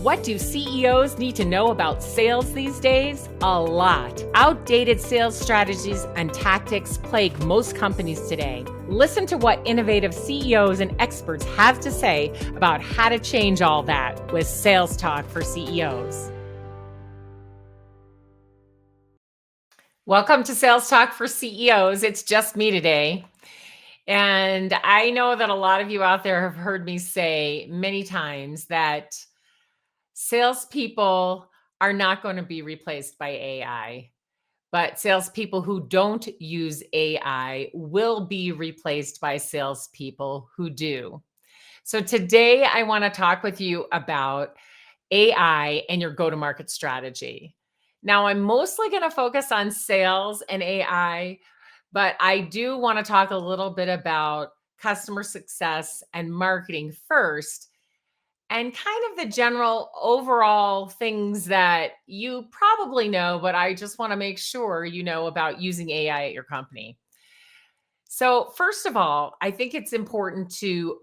What do CEOs need to know about sales these days? A lot. Outdated sales strategies and tactics plague most companies today. Listen to what innovative CEOs and experts have to say about how to change all that with Sales Talk for CEOs. Welcome to Sales Talk for CEOs. It's just me today. And I know that a lot of you out there have heard me say many times that salespeople are not going to be replaced by AI, but salespeople who don't use AI will be replaced by salespeople who do. So today I want to talk with you about AI and your go-to-market strategy. Now, I'm mostly going to focus on sales and AI, but I do want to talk a little bit about customer success and marketing first, and kind of the general overall things that you probably know, but I just want to make sure you know about using AI at your company. So, first of all, I think it's important to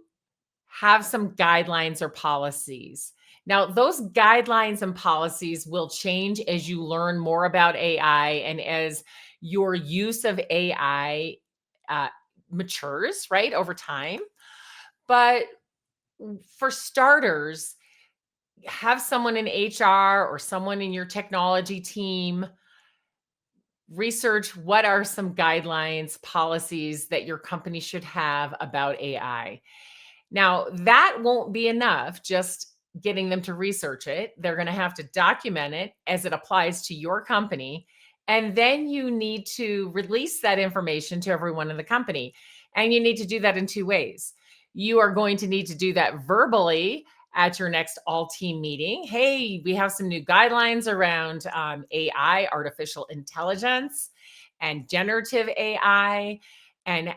have some guidelines or policies. Now, those guidelines and policies will change as you learn more about AI and as your use of AI uh, matures, right, over time. But for starters, have someone in HR or someone in your technology team research what are some guidelines, policies that your company should have about AI. Now, that won't be enough just getting them to research it. They're going to have to document it as it applies to your company. And then you need to release that information to everyone in the company. And you need to do that in two ways. You are going to need to do that verbally at your next all team meeting. Hey, we have some new guidelines around AI, artificial intelligence, and generative AI, and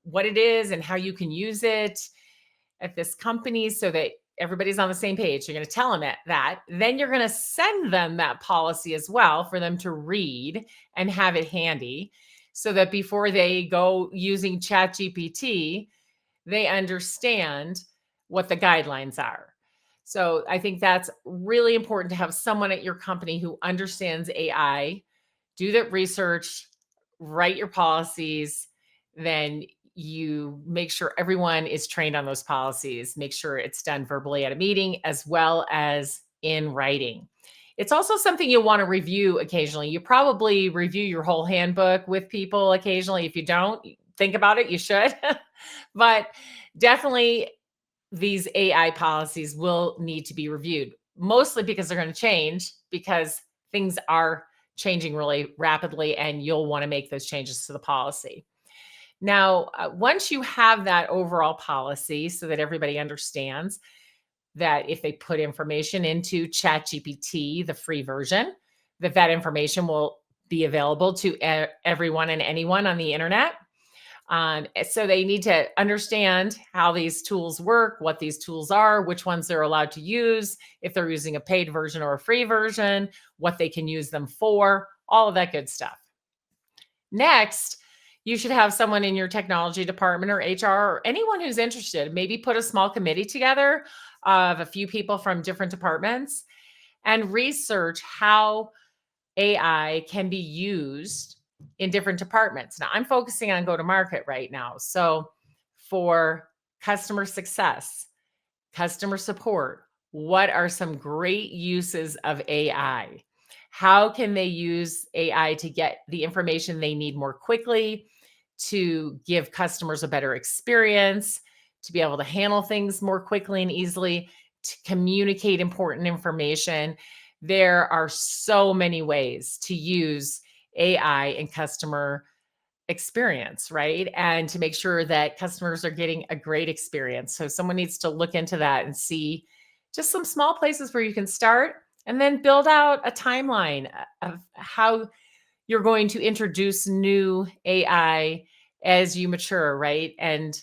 what it is and how you can use it at this company so that everybody's on the same page. You're going to tell them that. Then you're going to send them that policy as well for them to read and have it handy so that before they go using ChatGPT, they understand what the guidelines are. So I think that's really important to have someone at your company who understands AI, do that research, write your policies, then you make sure everyone is trained on those policies, make sure it's done verbally at a meeting as well as in writing. It's also something you'll want to review occasionally. You probably review your whole handbook with people occasionally. If you don't, think about it, you should. But definitely these AI policies will need to be reviewed, mostly because they're going to change because things are changing really rapidly and you'll want to make those changes to the policy. Now, once you have that overall policy so that everybody understands that if they put information into ChatGPT, the free version, that information will be available to everyone and anyone on the internet. So they need to understand how these tools work, what these tools are, which ones they're allowed to use, if they're using a paid version or a free version, what they can use them for, all of that good stuff. Next, you should have someone in your technology department or HR or anyone who's interested. Maybe put a small committee together of a few people from different departments and research how AI can be used in different departments. Now, I'm focusing on go-to-market right now. So for customer success, customer support, what are some great uses of AI? How can they use AI to get the information they need more quickly, to give customers a better experience, to be able to handle things more quickly and easily, to communicate important information? There are so many ways to use AI in customer experience, right? And to make sure that customers are getting a great experience. So someone needs to look into that and see just some small places where you can start and then build out a timeline of how you're going to introduce new AI as you mature, right? And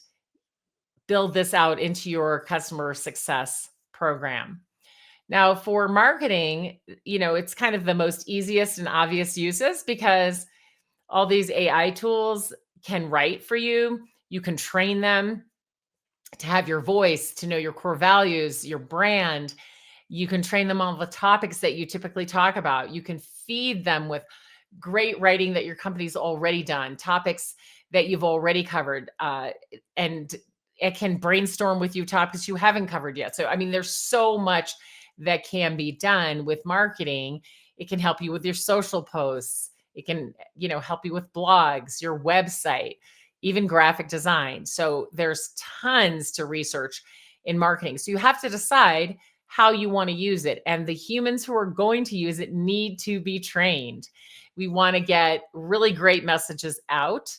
build this out into your customer success program. Now, for marketing, it's kind of the most easiest and obvious uses because all these AI tools can write for you. You can train them to have your voice, to know your core values, your brand, You can train them on the topics that you typically talk about. You can feed them with great writing that your company's already done, topics that you've already covered, and it can brainstorm with you topics you haven't covered yet. So, I mean, there's so much that can be done with marketing. It can help you with your social posts. It can, help you with blogs, your website, even graphic design. So there's tons to research in marketing. So you have to decide how you want to use it. And the humans who are going to use it need to be trained. We want to get really great messages out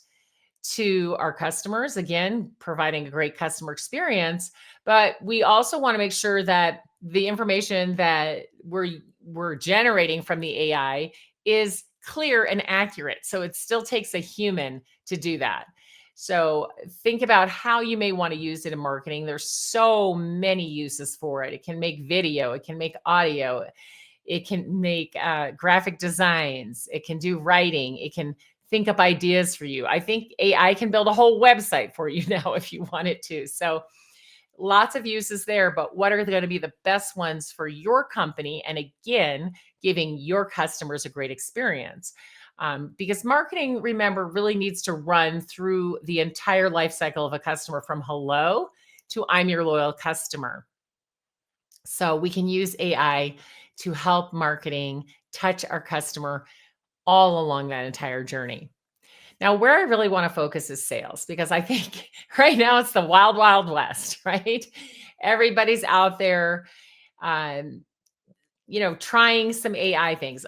to our customers, again, providing a great customer experience. But we also want to make sure that the information that we're generating from the AI is clear and accurate. So it still takes a human to do that. So think about how you may want to use it in marketing. There's so many uses for it. It can make video, it can make audio, it can make graphic designs, it can do writing, it can think up ideas for you. I think AI can build a whole website for you now if you want it to. So lots of uses there, but what are going to be the best ones for your company? And again, giving your customers a great experience. Because marketing, remember, really needs to run through the entire life cycle of a customer from hello to I'm your loyal customer. So we can use AI to help marketing touch our customer all along that entire journey. Now, where I really want to focus is sales, because I think right now it's the wild, wild west, right? Everybody's out there, um, trying some AI things.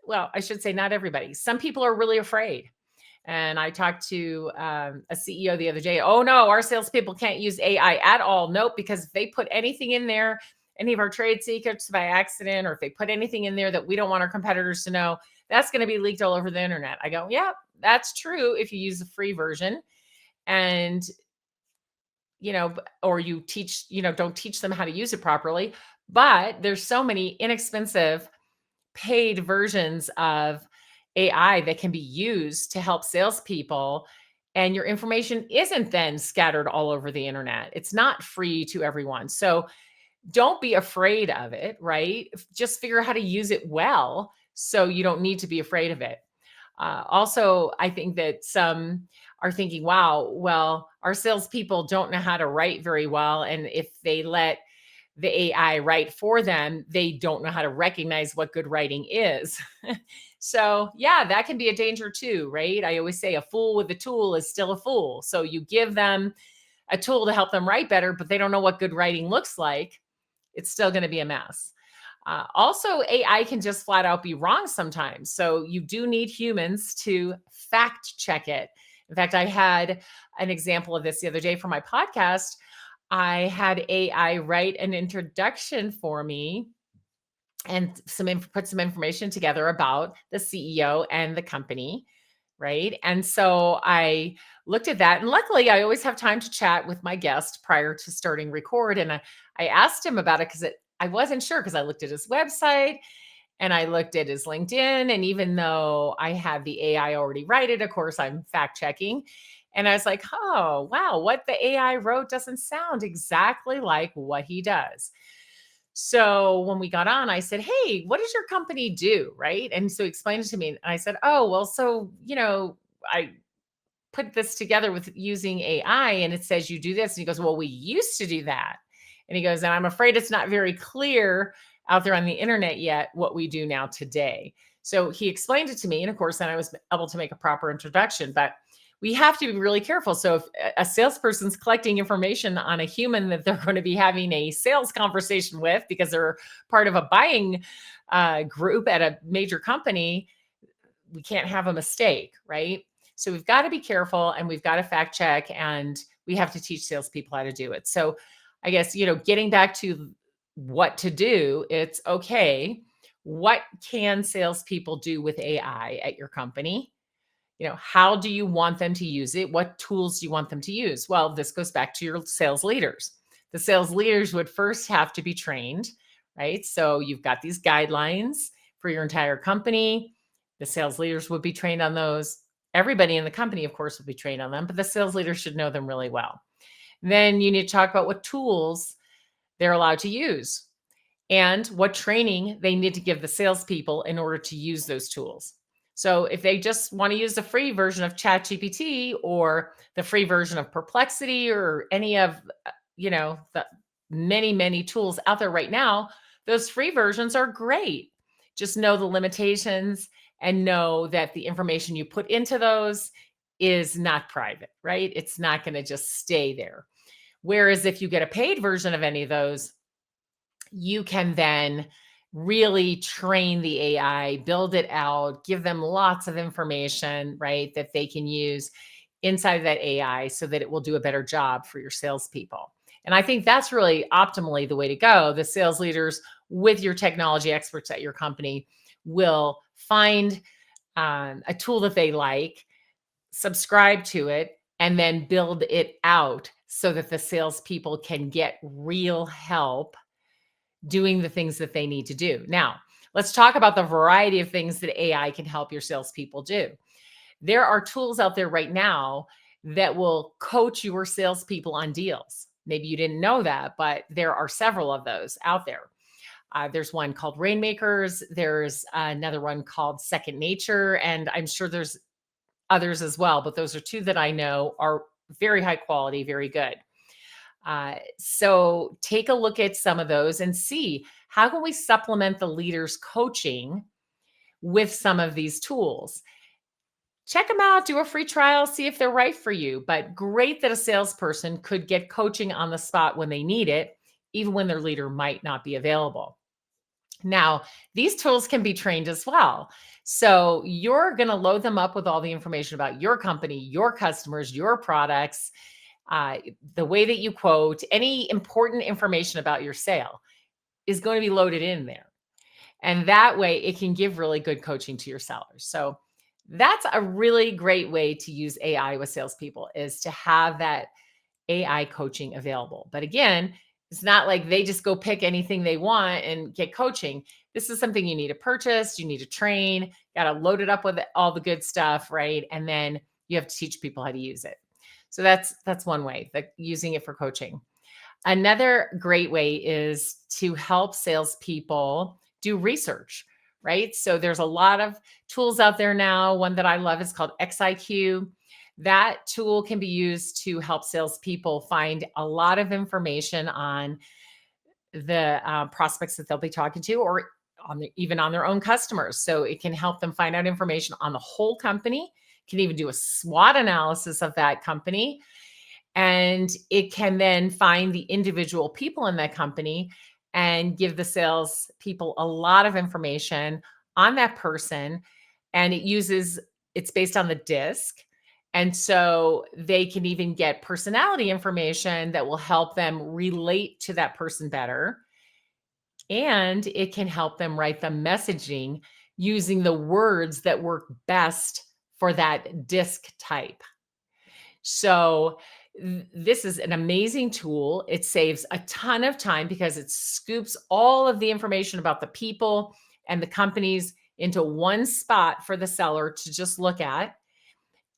Well, I should say not everybody. Some people are really afraid. And I talked to a CEO the other day. Oh no, our salespeople can't use AI at all. Nope, because if they put anything in there, any of our trade secrets by accident, or if they put anything in there that we don't want our competitors to know, that's going to be leaked all over the internet. I go, yeah, that's true if you use the free version, and or you teach, don't teach them how to use it properly. But there's so many inexpensive paid versions of AI that can be used to help salespeople. And your information isn't then scattered all over the internet. It's not free to everyone. So don't be afraid of it, right? Just figure out how to use it well so you don't need to be afraid of it. Also, I think that some are thinking, wow, well, our salespeople don't know how to write very well. And if they let the AI write for them, they don't know how to recognize what good writing is. So, yeah, that can be a danger too, right? I always say a fool with a tool is still a fool. So, you give them a tool to help them write better, but they don't know what good writing looks like. It's still going to be a mess. Also, AI can just flat out be wrong sometimes. So, you do need humans to fact check it. In fact, I had an example of this the other day for my podcast. I had AI write an introduction for me and put some information together about the CEO and the company, right? And so I looked at that, and luckily I always have time to chat with my guest prior to starting record. And I asked him about it because I wasn't sure, because I looked at his website and I looked at his LinkedIn. And even though I had the AI already write it, of course, I'm fact checking. And I was like, oh, wow, what the AI wrote doesn't sound exactly like what he does. So when we got on, I said, hey, what does your company do? Right. And so he explained it to me. And I said, oh, well, so, I put this together with using AI and it says you do this. And he goes, well, we used to do that. And he goes, and I'm afraid it's not very clear out there on the internet yet what we do now today. So he explained it to me. And of course, then I was able to make a proper introduction. But we have to be really careful. So if a salesperson's collecting information on a human that they're going to be having a sales conversation with because they're part of a buying group at a major company, we can't have a mistake, right? So we've got to be careful, and we've got to fact check, and we have to teach salespeople how to do it. So I guess, getting back to what to do, it's okay. What can salespeople do with AI at your company? How do you want them to use it? What tools do you want them to use? Well, this goes back to your sales leaders. The sales leaders would first have to be trained, right? So you've got these guidelines for your entire company. The sales leaders would be trained on those. Everybody in the company, of course, would be trained on them, but the sales leaders should know them really well. Then you need to talk about what tools they're allowed to use. and what training they need to give the salespeople in order to use those tools. So if they just want to use the free version of ChatGPT or the free version of Perplexity or any of the many tools out there right now, those free versions are great. Just know the limitations and know that the information you put into those is not private, right? It's not going to just stay there. Whereas if you get a paid version of any of those, you can then really train the AI, build it out, give them lots of information, right, that they can use inside of that AI so that it will do a better job for your salespeople. And I think that's really optimally the way to go. The sales leaders with your technology experts at your company will find a tool that they like, subscribe to it, and then build it out so that the salespeople can get real help doing the things that they need to do. Now, let's talk about the variety of things that AI can help your salespeople do. There are tools out there right now that will coach your salespeople on deals. Maybe you didn't know that, but there are several of those out there. There's one called Rainmakers. There's another one called Second Nature. And I'm sure there's others as well, but those are two that I know are very high quality, very good. So take a look at some of those and see how can we supplement the leaders coaching with some of these tools. Check them out, do a free trial, see if they're right for you. But great that a salesperson could get coaching on the spot when they need it, even when their leader might not be available. Now, these tools can be trained as well. So you're going to load them up with all the information about your company, your customers, your products, the way that you quote, any important information about your sale is going to be loaded in there. And that way it can give really good coaching to your sellers. So that's a really great way to use AI with salespeople, is to have that AI coaching available. But again, it's not like they just go pick anything they want and get coaching. This is something you need to purchase, you need to train, got to load it up with all the good stuff, right? And then you have to teach people how to use it. So that's one way, that using it for coaching. Another great way is to help salespeople do research, right? So there's a lot of tools out there now. One that I love is called XIQ. That tool can be used to help salespeople find a lot of information on the prospects that they'll be talking to, or even on their own customers. So it can help them find out information on the whole company, can even do a SWOT analysis of that company. And it can then find the individual people in that company and give the sales people a lot of information on that person. And it's based on the DISC. And so they can even get personality information that will help them relate to that person better. And it can help them write the messaging using the words that work best for that DISC type. So this is an amazing tool. It saves a ton of time because it scoops all of the information about the people and the companies into one spot for the seller to just look at.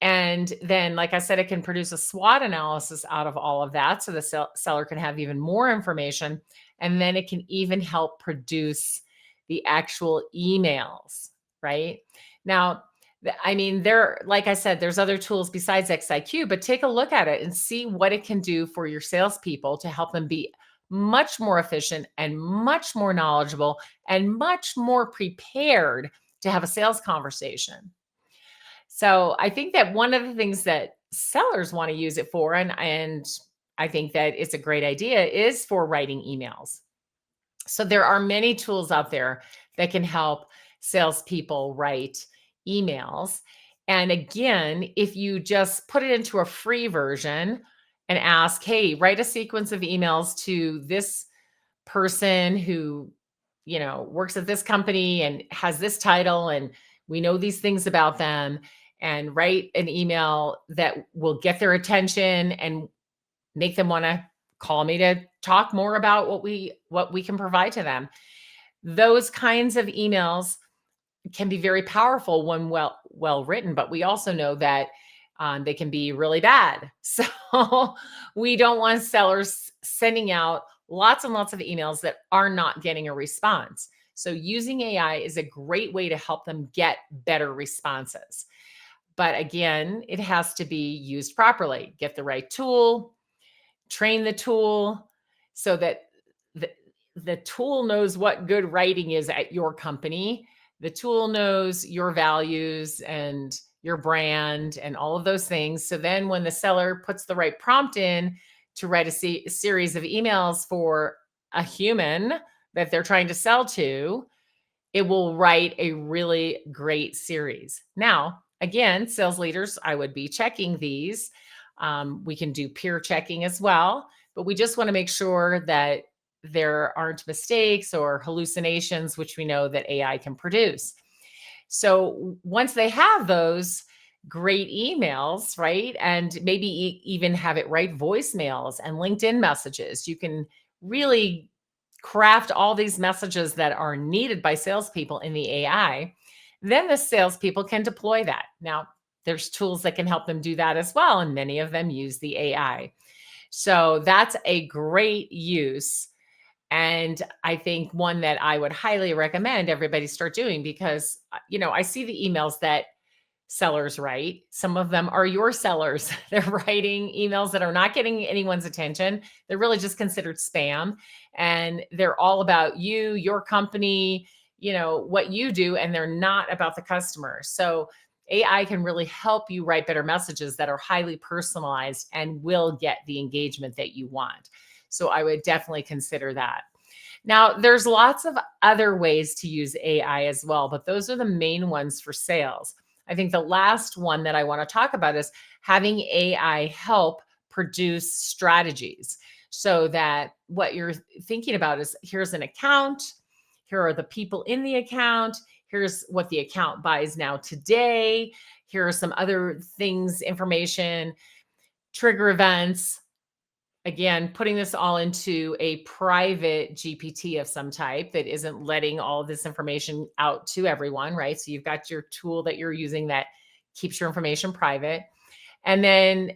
And then, like I said, it can produce a SWOT analysis out of all of that, so the seller can have even more information. And then it can even help produce the actual emails, right? Now, like I said, there's other tools besides XIQ, but take a look at it and see what it can do for your salespeople to help them be much more efficient and much more knowledgeable and much more prepared to have a sales conversation. So I think that one of the things that sellers want to use it for, and I think that it's a great idea, is for writing emails. So there are many tools out there that can help salespeople write emails. And again, if you just put it into a free version and ask, hey, write a sequence of emails to this person who, works at this company and has this title, and we know these things about them, and write an email that will get their attention and make them want to call me to talk more about what we can provide to them. Those kinds of emails can be very powerful when well written, but we also know that they can be really bad. So we don't want sellers sending out lots and lots of emails that are not getting a response. So using AI is a great way to help them get better responses. But again, it has to be used properly. Get the right tool, train the tool so that the, the tool knows what good writing is at your company. The tool knows your values and your brand and all of those things. So then when the seller puts the right prompt in to write a series of emails for a human that they're trying to sell to, it will write a really great series. Now, again, sales leaders, I would be checking these. We can do peer checking as well, but we just want to make sure that there aren't mistakes or hallucinations, which we know that AI can produce. So once they have those great emails, right, and maybe even have it write voicemails and LinkedIn messages, you can really craft all these messages that are needed by salespeople in the AI. Then the salespeople can deploy that. Now, there's tools that can help them do that as well, and many of them use the AI. So that's a great use. And I think one that I would highly recommend everybody start doing because, I see the emails that sellers write. Some of them are your sellers. They're writing emails that are not getting anyone's attention. They're really just considered spam. And they're all about you, your company, what you do, and they're not about the customer. So AI can really help you write better messages that are highly personalized and will get the engagement that you want. So I would definitely consider that. Now, there's lots of other ways to use AI as well, but those are the main ones for sales. I think the last one that I want to talk about is having AI help produce strategies so that what you're thinking about is here's an account, here are the people in the account, here's what the account buys now today, here are some other things, information, trigger events. Again, putting this all into a private GPT of some type that isn't letting all this information out to everyone, right? So you've got your tool that you're using that keeps your information private. And then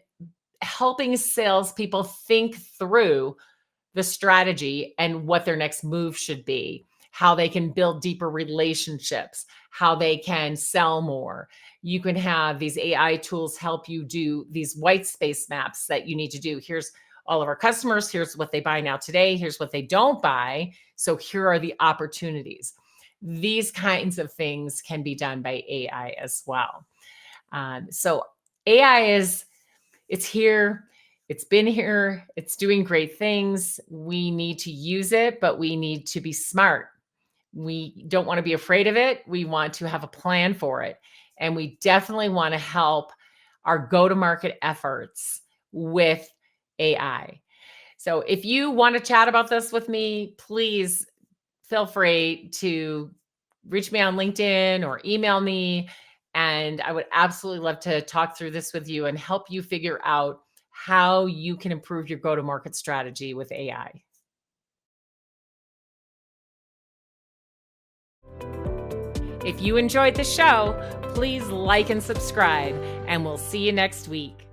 helping salespeople think through the strategy and what their next move should be, how they can build deeper relationships, how they can sell more. You can have these AI tools help you do these white space maps that you need to do. Here's all of our customers. Here's what they buy now today. Here's what they don't buy. So here are the opportunities. These kinds of things can be done by AI as well. So AI it's here. It's been here. It's doing great things. We need to use it, but we need to be smart. We don't want to be afraid of it. We want to have a plan for it. And we definitely want to help our go-to-market efforts with AI. So if you want to chat about this with me, please feel free to reach me on LinkedIn or email me. And I would absolutely love to talk through this with you and help you figure out how you can improve your go-to-market strategy with AI. If you enjoyed the show, please like and subscribe, and we'll see you next week.